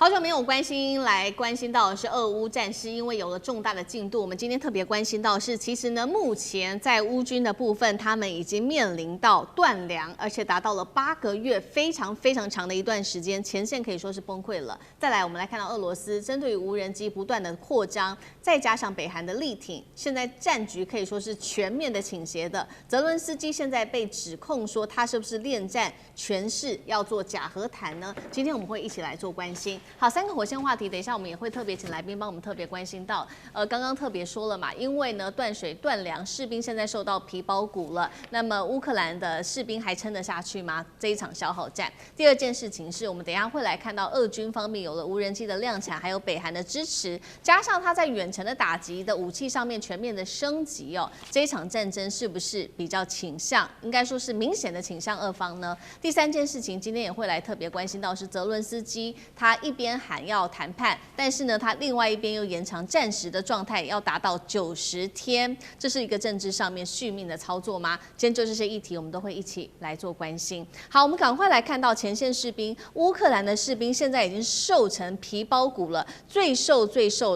好久没有关心到的是俄乌战事，因为有了重大的进度。我们今天特别关心到的是，其实呢，目前在乌军的部分，他们已经面临到断粮，而且达到了8个月，非常长的一段时间，前线可以说是崩溃了。再来，我们来看到俄罗斯针对于无人机不断的扩张，再加上北韩的力挺，现在战局可以说是全面的倾斜的。泽伦斯基现在被指控说他是不是恋战权势，要做假和谈呢？今天我们会一起来做关心。好，3个火线话题，等一下我们也会特别请来宾帮我们特别关心到。刚刚特别说了嘛，因为呢断水断粮，士兵现在受到皮包骨了。那么乌克兰的士兵还撑得下去吗？这一场消耗战。第二件事情是我们等一下会来看到俄军方面有了无人机的量产，还有北韩的支持，加上他在远程的打击的武器上面全面的升级哦。这一场战争是不是比较倾向，应该说是明显的倾向俄方呢？第三件事情，今天也会来特别关心到是泽伦斯基，他一边喊要谈判，但是呢，他另外一边又延长战时的状态，要达到90天，这是一个政治上面续命的操作吗？今天就这些议题，我们都会一起来做关心。好，我们赶快来看到前线士兵，乌克兰的士兵现在已经瘦成皮包骨了，最瘦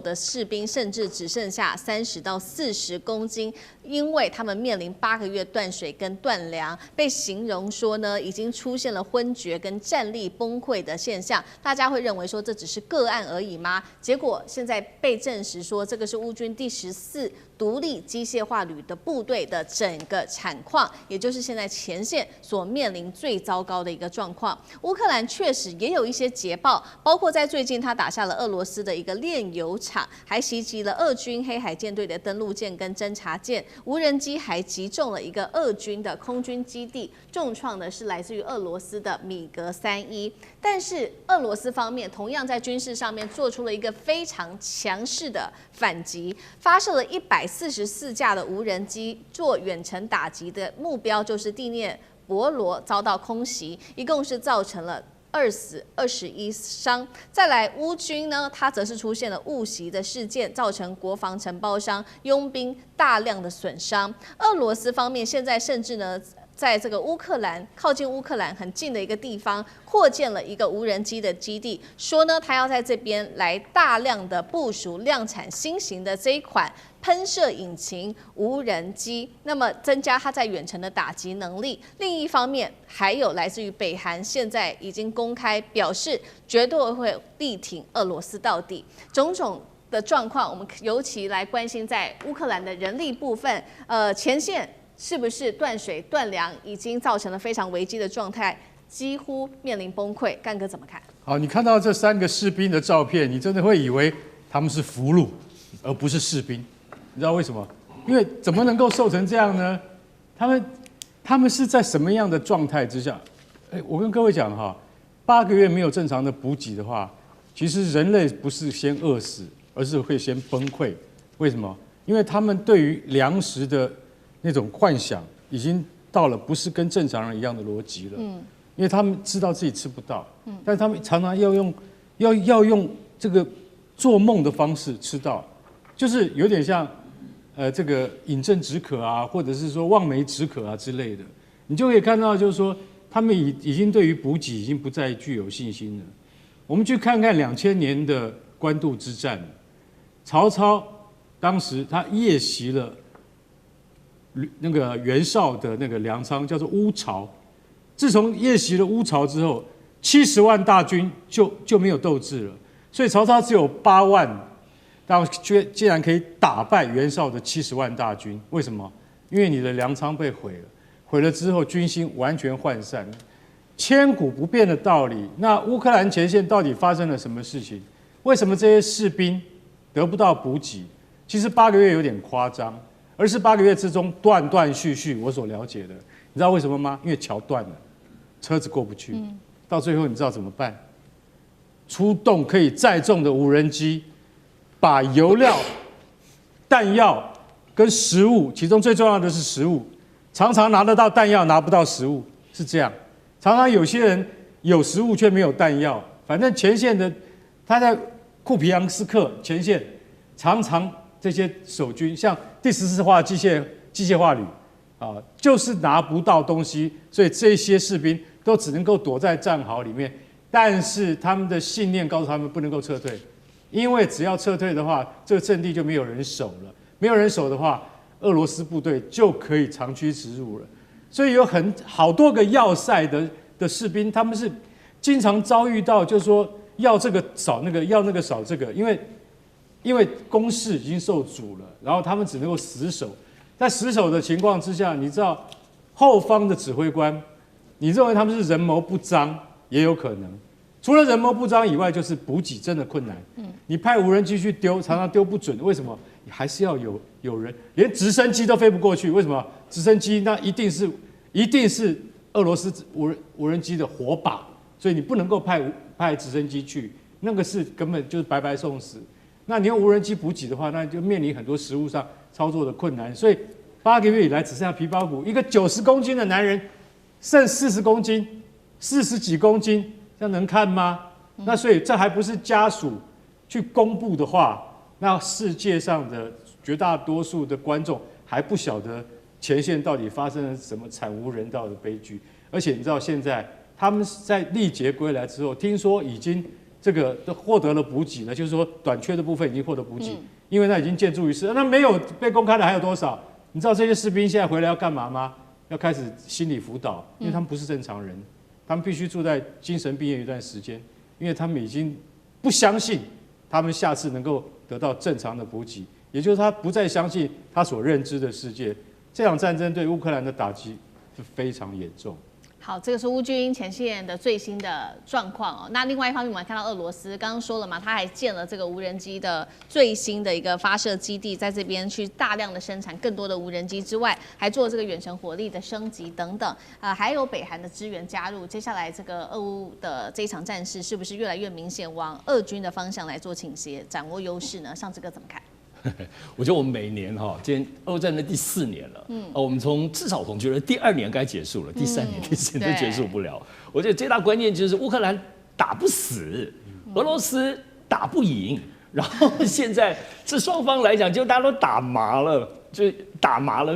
的士兵甚至只剩下30到40公斤，因为他们面临8个月断水跟断粮，被形容说呢，已经出现了昏厥跟战力崩溃的现象。大家会认为说这只是个案而已吗？结果现在被证实说，这个是乌军第14独立机械化旅的部队的整个产况，也就是现在前线所面临最糟糕的一个状况。乌克兰确实也有一些捷报，包括在最近他打下了俄罗斯的一个炼油厂，还袭击了俄军黑海舰队的登陆舰跟侦察舰，无人机还击中了一个俄军的空军基地，重创的是来自于俄罗斯的米格31。但是俄罗斯方面同样在军事上面做出了一个非常强势的反击，发射了144架的无人机做远程打击的目标就是第聂伯罗，遭到空袭，一共是造成了2死21伤。再来，乌军呢，它则是出现了误袭的事件，造成国防承包商佣兵大量的损伤。俄罗斯方面现在甚至呢，在这个靠近乌克兰很近的一个地方，扩建了一个无人机的基地，说呢，他要在这边来大量的部署量产新型的这一款喷射引擎无人机，那么增加它在远程的打击能力。另一方面，还有来自于北韩，现在已经公开表示绝对会力挺俄罗斯到底。种种的状况，我们尤其来关心在乌克兰的人力部分，前线是不是断水断粮，已经造成了非常危机的状态，几乎面临崩溃。干哥怎么看？好，你看到这3个士兵的照片，你真的会以为他们是俘虏，而不是士兵。你知道为什么？因为怎么能够瘦成这样呢？他们是在什么样的状态之下？我跟各位讲哈，8个月没有正常的补给的话，其实人类不是先饿死，而是会先崩溃。为什么？因为他们对于粮食的那种幻想，已经到了不是跟正常人一样的逻辑了。因为他们知道自己吃不到，但是他们常常要用这个做梦的方式吃到，就是有点像这个饮鸩止渴啊，或者是说望梅止渴啊之类的。你就可以看到，就是说他们已经对于补给已经不再具有信心了。我们去看看2000年的官渡之战，曹操当时他夜袭了那个袁绍的那个粮仓，叫做乌巢。自从夜袭了乌巢之后，70万大军就没有斗志了，所以曹操只有8万，但竟然可以打败袁绍的70万大军。为什么？因为你的粮仓被毁了，毁了之后军心完全涣散，千古不变的道理。那乌克兰前线到底发生了什么事情？为什么这些士兵得不到补给？其实8个月有点夸张，而是8个月之中断断续续。我所了解的，你知道为什么吗？因为桥断了，车子过不去。到最后你知道怎么办？出动可以载重的无人机，把油料、弹药跟食物，其中最重要的是食物，常常拿得到弹药，拿不到食物，是这样。常常有些人有食物却没有弹药，反正前线的他在库皮扬斯克前线，常常这些守军，像第14化机械化旅啊，就是拿不到东西，所以这些士兵都只能够躲在战壕里面，但是他们的信念告诉他们不能够撤退，因为只要撤退的话，这个阵地就没有人守了，没有人守的话，俄罗斯部队就可以长驱直入了。所以有好多个要塞的士兵，他们是经常遭遇到，就是说要这个少那个，要那个少这个，因为攻势已经受阻了，然后他们只能够死守。在死守的情况之下，你知道后方的指挥官，你认为他们是人谋不臧，也有可能。除了人谋不臧以外，就是补给真的困难。你派无人机去丢，常常丢不准，为什么？你还是要有人，连直升机都飞不过去，为什么？直升机那一定是俄罗斯无人机的火把，所以你不能够派直升机去，那个是根本就是白白送死。那你用无人机补给的话，那就面临很多实务上操作的困难。所以8个月以来只剩下皮包骨，一个90公斤的男人剩40公斤，40几公斤，这样能看吗？那所以这还不是家属去公布的话，那世界上的绝大多数的观众还不晓得前线到底发生了什么惨无人道的悲剧。而且你知道现在他们在历劫归来之后，听说已经这个都获得了补给了，就是说短缺的部分已经获得补给，因为那已经建筑于世。那没有被公开的还有多少？你知道这些士兵现在回来要干嘛吗？要开始心理辅导，因为他们不是正常人，他们必须住在精神病院一段时间，因为他们已经不相信他们下次能够得到正常的补给，也就是他不再相信他所认知的世界。这场战争对乌克兰的打击是非常严重。好，这个是乌军前线的最新的状况哦。那另外一方面，我们看到俄罗斯刚刚说了嘛，他还建了这个无人机的最新的一个发射基地，在这边去大量的生产更多的无人机之外，还做这个远程火力的升级等等。还有北韩的支援加入。接下来这个俄乌的这一场战事，是不是越来越明显往俄军的方向来做倾斜，掌握优势呢？上这个怎么看？我觉得我们每年今天俄乌战争第4年了，我们至少觉得第2年该结束了，第3年、第4年都结束不了。我觉得最大关键就是乌克兰打不死，俄罗斯打不赢，然后现在这双方来讲，就大家都打麻了，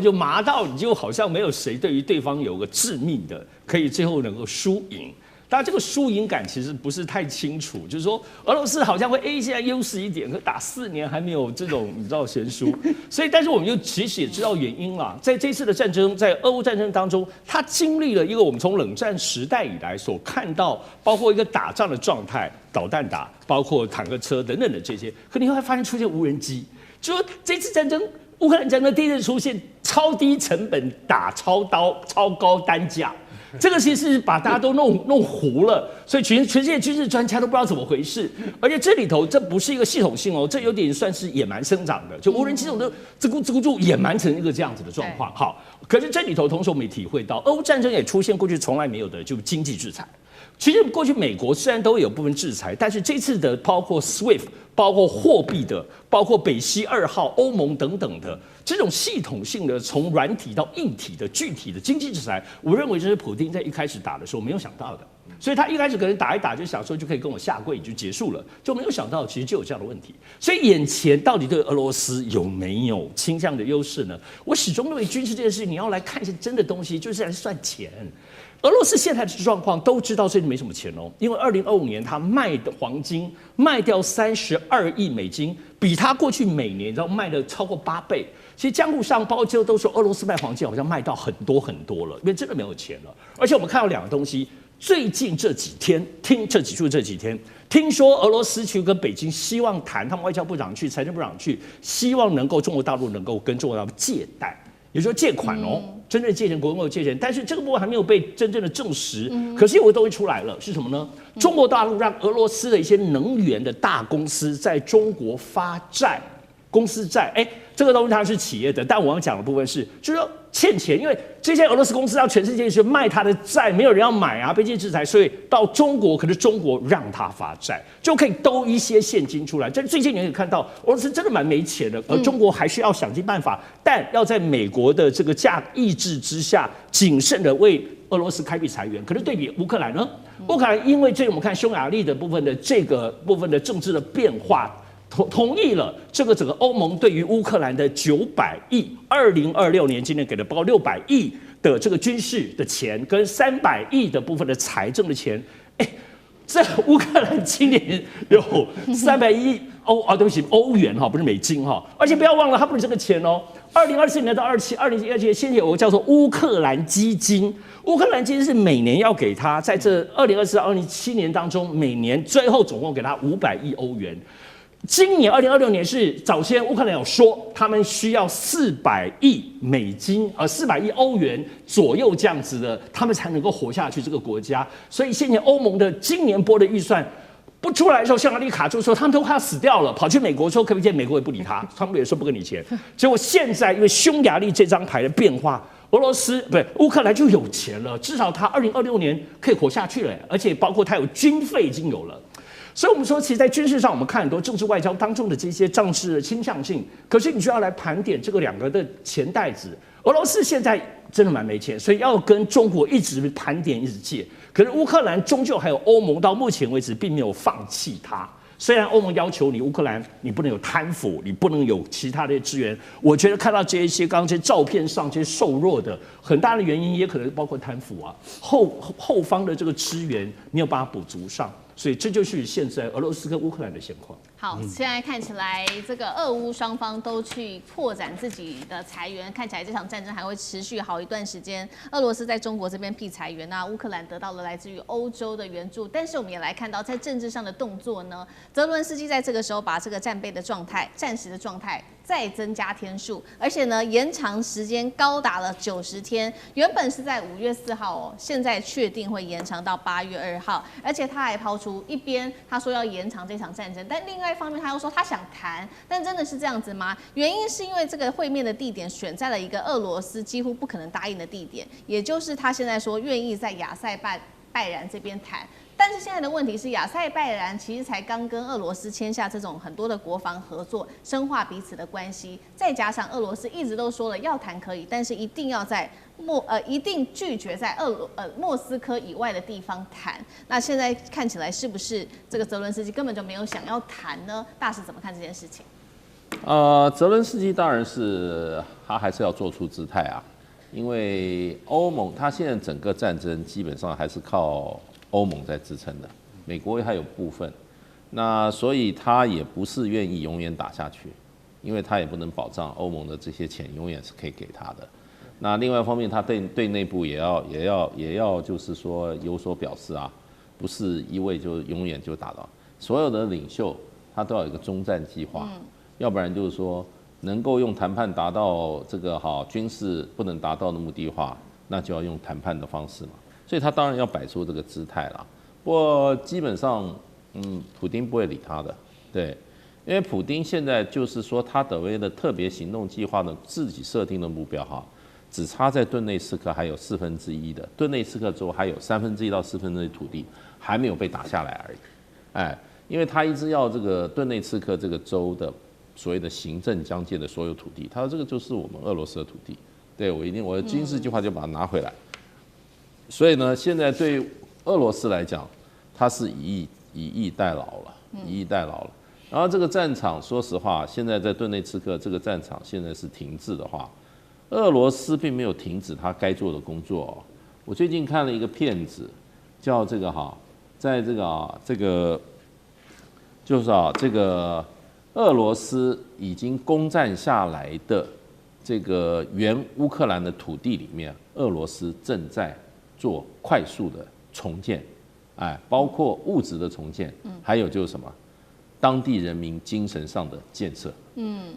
就麻到你就好像没有谁对于对方有个致命的，可以最后能够输赢。当然，这个输赢感其实不是太清楚，就是说俄罗斯好像会现在优势一点，可打4年还没有这种你知道悬殊，所以但是我们就其实也知道原因啦，在这次的战争，在俄乌战争当中，它经历了一个我们从冷战时代以来所看到，包括一个打仗的状态，导弹打，包括坦克车等等的这些，可你会发现出现无人机，就说这次战争。乌克兰战争第一次出现超低成本打超高单价，这个其实是把大家都弄糊了，所以全世界军事专家都不知道怎么回事。而且这里头这不是一个系统性哦，这有点算是野蛮生长的，就无人机这种自顾就野蛮成一个这样子的状况。好，可是这里头同时我们也体会到，俄乌战争也出现过去从来没有的就经济制裁。其实过去美国虽然都有部分制裁，但是这次的包括 SWIFT、包括货币的、包括北溪2号、欧盟等等的这种系统性的从软体到硬体的具体的经济制裁，我认为这是普丁在一开始打的时候没有想到的。所以他一开始可能打一打就想说就可以跟我下跪就结束了，就没有想到其实就有这样的问题。所以眼前到底对俄罗斯有没有倾向的优势呢？我始终认为军事这件事你要来看一些真的东西，就是来算钱。俄罗斯现在的状况都知道，这没什么钱哦，因为2025年他卖的黄金卖掉32亿美金，比他过去每年你知道卖的超过8倍。其实江湖上包括都说俄罗斯卖黄金好像卖到很多了，因为真的没有钱了。而且我们看到2个东西，最近这几天听说俄罗斯去跟北京希望谈，他们外交部长去、财政部长去，希望能够中国大陆能够跟中国大陆借贷。也就是说借款哦，真正借钱，国有借钱，但是这个部分还没有被真正的证实。可是有个东西出来了，是什么呢？中国大陆让俄罗斯的一些能源的大公司在中国发债，公司债，这个东西它是企业的，但我要讲的部分是，就是说欠钱，因为这些俄罗斯公司到全世界去卖他的债，没有人要买啊，被这些制裁，所以到中国，可是中国让他发债，就可以兜一些现金出来。这最近你可以看到，俄罗斯真的蛮没钱的，而中国还是要想尽办法，但要在美国的这个抑制之下，谨慎的为俄罗斯开辟财源。可是对比乌克兰呢？乌克兰因为这我们看匈牙利的部分的这个部分的政治的变化。同意了这个整个欧盟对于乌克兰的900亿，2026年今年给的包括600亿的这个军事的钱，跟300亿的部分的财政的钱，这乌克兰今年有300亿对不起，欧元哈，不是美金哈，而且不要忘了，它不是这个钱哦。2024年到2027年，现在有个叫做乌克兰基金，乌克兰基金是每年要给他在这2024到2027年当中，每年最后总共给他500亿欧元。今年2026年是早先乌克兰有说，他们需要400亿美金，400亿欧元左右这样子的，他们才能够活下去这个国家。所以现在欧盟的今年拨的预算不出来的时候，匈牙利卡住说他们都快要死掉了，跑去美国说可不可以，美国也不理他，他们也说不给你钱。结果现在因为匈牙利这张牌的变化，乌克兰就有钱了，至少他2026年可以活下去了，而且包括他有军费已经有了。所以，我们说，其实，在军事上，我们看很多政治外交当中的这些政治的倾向性。可是，你就要来盘点这个两个的钱袋子。俄罗斯现在真的蛮没钱，所以要跟中国一直盘点，一直借。可是，乌克兰终究还有欧盟，到目前为止并没有放弃它。虽然欧盟要求你乌克兰，你不能有贪腐，你不能有其他的资源。我觉得看到这些刚刚这些照片上这些瘦弱的，很大的原因也可能包括贪腐啊，后方的这个资源没有办法补足上。所以这就是现在俄罗斯跟乌克兰的现况。好，现在看起来这个俄乌双方都去扩展自己的财源，看起来这场战争还会持续好一段时间。俄罗斯在中国这边辟财源啊，乌克兰得到了来自于欧洲的援助。但是我们也来看到，在政治上的动作呢，泽伦斯基在这个时候把这个战备的状态、战时的状态再增加天数，而且呢延长时间高达了90天。原本是在5月4号哦，现在确定会延长到8月2号，而且他还抛出一边他说要延长这场战争，但另外一方面他又说他想谈，但真的是这样子吗？原因是因为这个会面的地点选在了一个俄罗斯几乎不可能答应的地点，也就是他现在说愿意在亚塞拜然这边谈。但是现在的问题是，亚塞拜然其实才刚跟俄罗斯签下这种很多的国防合作，深化彼此的关系，再加上俄罗斯一直都说了要谈可以，但是一定要在一定拒绝在莫斯科以外的地方谈。那现在看起来是不是这个泽伦斯基根本就没有想要谈呢？大使怎么看这件事情？泽伦斯基当然是他还是要做出姿态啊，因为欧盟他现在整个战争基本上还是靠欧盟在支撑的，美国还有部分，那所以他也不是愿意永远打下去，因为他也不能保障欧盟的这些钱永远是可以给他的。那另外一方面，他对内部也要就是说有所表示啊，不是一味就永远就打到所有的领袖，他都要有一个终战计划，要不然就是说能够用谈判达到这个军事不能达到的目的的话，那就要用谈判的方式嘛。所以他当然要摆出这个姿态啦。不过基本上，普丁不会理他的，对，因为普丁现在就是说他所谓的特别行动计划的自己设定的目标只差在顿内茨克还有1/4的顿内茨克州还有1/3到1/4土地还没有被打下来而已，因为他一直要这个顿内茨克这个州的所谓的行政疆界的所有土地，他说这个就是我们俄罗斯的土地，对我的军事计划就把它拿回来。所以呢，现在对俄罗斯来讲，它是以逸待劳了，然后这个战场，说实话，现在在顿内茨克这个战场现在是停滞的话，俄罗斯并没有停止他该做的工作。我最近看了一个片子，叫这个在这个就是这个俄罗斯已经攻占下来的这个原乌克兰的土地里面，俄罗斯正在做快速的重建，包括物质的重建，还有就是什么，当地人民精神上的建设。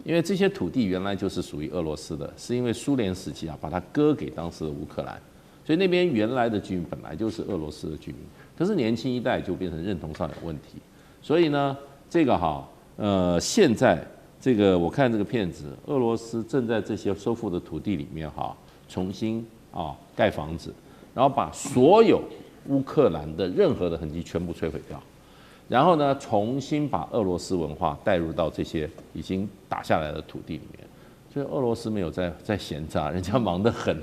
因为这些土地原来就是属于俄罗斯的，是因为苏联时期把它割给当时的乌克兰，所以那边原来的居民本来就是俄罗斯的居民，可是年轻一代就变成认同上有问题，所以呢，这个现在这个我看这个片子，俄罗斯正在这些收复的土地里面重新盖房子。然后把所有乌克兰的任何的痕迹全部摧毁掉，然后呢，重新把俄罗斯文化带入到这些已经打下来的土地里面。所以俄罗斯没有在闲着，人家忙得很，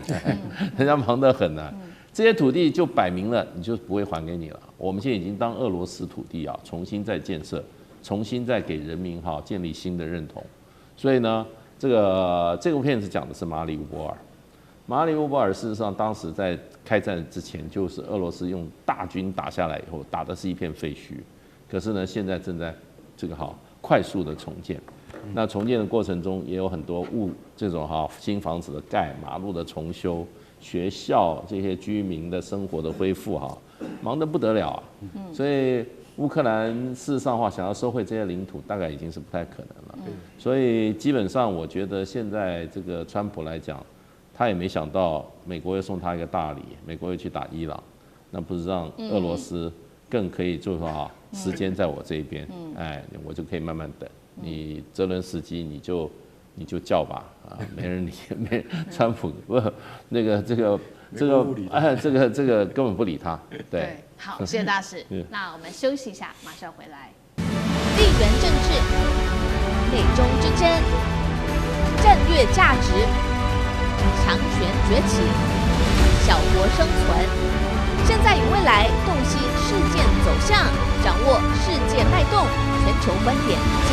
这些土地就摆明了，你就不会还给你了。我们现在已经当俄罗斯土地重新再建设，重新再给人民建立新的认同。所以呢，这个片子讲的是马里乌波尔。马里乌波尔事实上当时在开战之前，就是俄罗斯用大军打下来以后，打的是一片废墟。可是呢，现在正在这个快速的重建。那重建的过程中，也有很多这种新房子的盖、马路的重修、学校这些居民的生活的恢复忙得不得了啊。所以乌克兰事实上想要收回这些领土，大概已经是不太可能了。所以基本上，我觉得现在这个川普来讲，他也没想到美国又送他一个大礼，美国又去打伊朗，那不是让俄罗斯更可以就是说时间在我这一边，我就可以慢慢等。你泽伦斯基你就叫吧，没人理，川普不这个根本不理他。对，好，谢谢大使。那我们休息一下，马上回来。地缘政治、美中之争、战略价值、强权崛起、小国生存，现在与未来洞悉事件走向，掌握世界脉动，全球观点尽